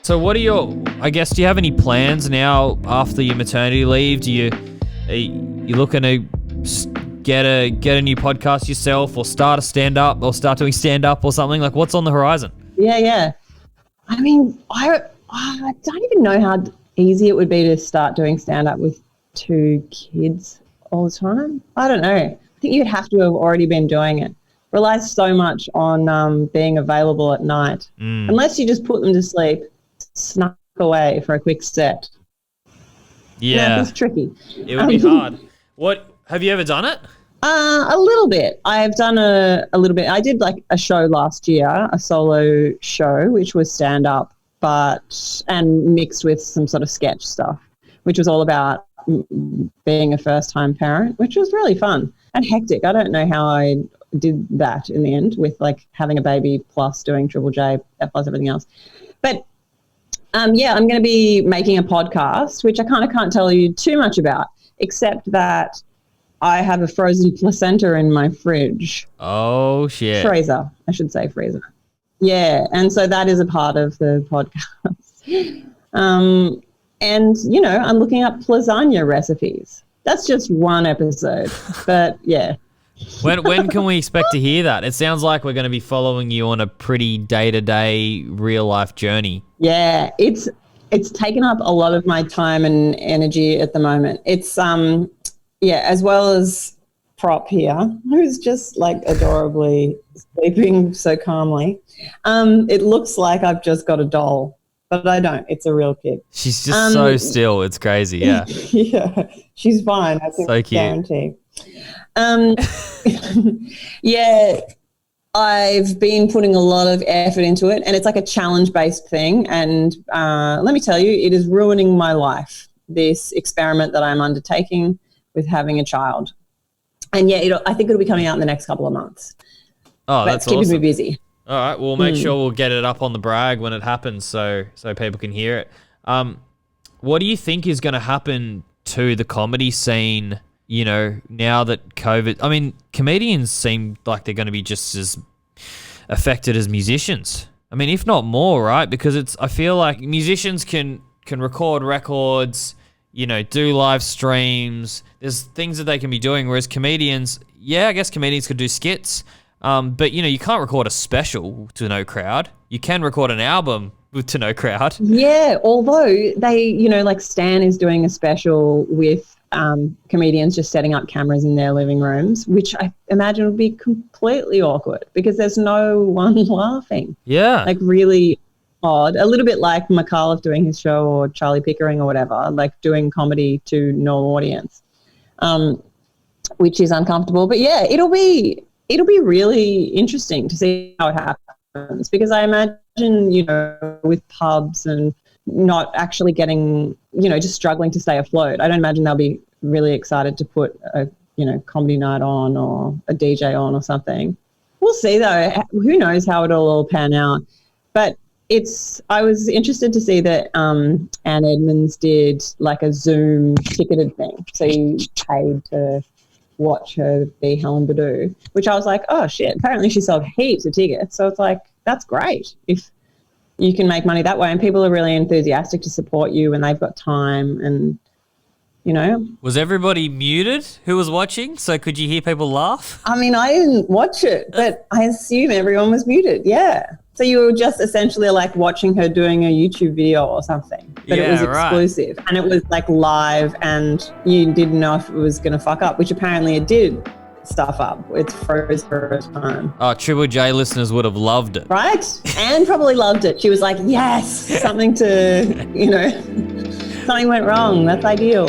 So what are your, I guess, do you have any plans now after your maternity leave? Are you looking to get a new podcast yourself, or start a stand-up, or start doing stand-up or something? Like, what's on the horizon? Yeah. I mean, I don't even know how easy it would be to start doing stand-up with 2 kids all the time. I don't know. I think you'd have to have already been doing it. Relies so much on being available at night. Unless you just put them to sleep, snuck away for a quick set. Yeah. It's tricky. It would be hard. What, have you ever done it? A little bit. I've done a little bit. I did like a show last year, a solo show, which was stand-up, and mixed with some sort of sketch stuff, which was all about being a first-time parent, which was really fun and hectic. I don't know how I did that in the end with like having a baby plus doing Triple J plus everything else. But I'm going to be making a podcast, which I kind of can't tell you too much about, except that I have a frozen placenta in my fridge. Oh, shit. Freezer, I should say freezer. Yeah, and so that is a part of the podcast. And, I'm looking up lasagna recipes. That's just one episode, but yeah. When can we expect to hear that? It sounds like we're going to be following you on a pretty day-to-day real-life journey. Yeah, it's taken up a lot of my time and energy at the moment. It's as well as Prop here, who's just like adorably sleeping so calmly. It looks like I've just got a doll, but I don't. It's a real kid. She's just so still. It's crazy, yeah. Yeah, she's fine. I think so cute. Guarantee. Yeah, I've been putting a lot of effort into it, and it's like a challenge-based thing. And let me tell you, it is ruining my life, this experiment that I'm undertaking with having a child. And yeah, I think it'll be coming out in the next couple of months. Oh, that's keeping awesome. me busy. All right, we'll make sure we'll get it up on the Brag when it happens, so people can hear it. What do you think is going to happen to the comedy scene, now that COVID... I mean, comedians seem like they're going to be just as affected as musicians. I mean, if not more, right? Because I feel like musicians can record records, do live streams. There's things that they can be doing, whereas comedians, I guess comedians could do skits, but, you can't record a special to no crowd. You can record an album to no crowd. Yeah, although they, like Stan is doing a special with comedians just setting up cameras in their living rooms, which I imagine would be completely awkward because there's no one laughing. Yeah. Like really odd. A little bit like McAuliffe doing his show or Charlie Pickering or whatever, like doing comedy to no audience, which is uncomfortable. But yeah, it'll be really interesting to see how it happens because I imagine, with pubs and not actually getting, just struggling to stay afloat, I don't imagine they'll be really excited to put a, comedy night on or a DJ on or something. We'll see though. Who knows how it'll all pan out. But I was interested to see that Anne Edmonds did like a Zoom ticketed thing. So you paid to watch her be Helen Badoo, which I was like, oh shit, apparently she sold heaps of tickets. So it's like, that's great if you can make money that way. And people are really enthusiastic to support you when they've got time and, Was everybody muted who was watching? So could you hear people laugh? I mean, I didn't watch it, but I assume everyone was muted, yeah. So you were just essentially like watching her doing a YouTube video or something, but it was exclusive. Right. And it was like live and you didn't know if it was going to fuck up, which apparently it did stuff up. It's froze for a time. Oh, Triple J listeners would have loved it. Right? Anne probably loved it. She was like, yes, something to, something went wrong. That's ideal.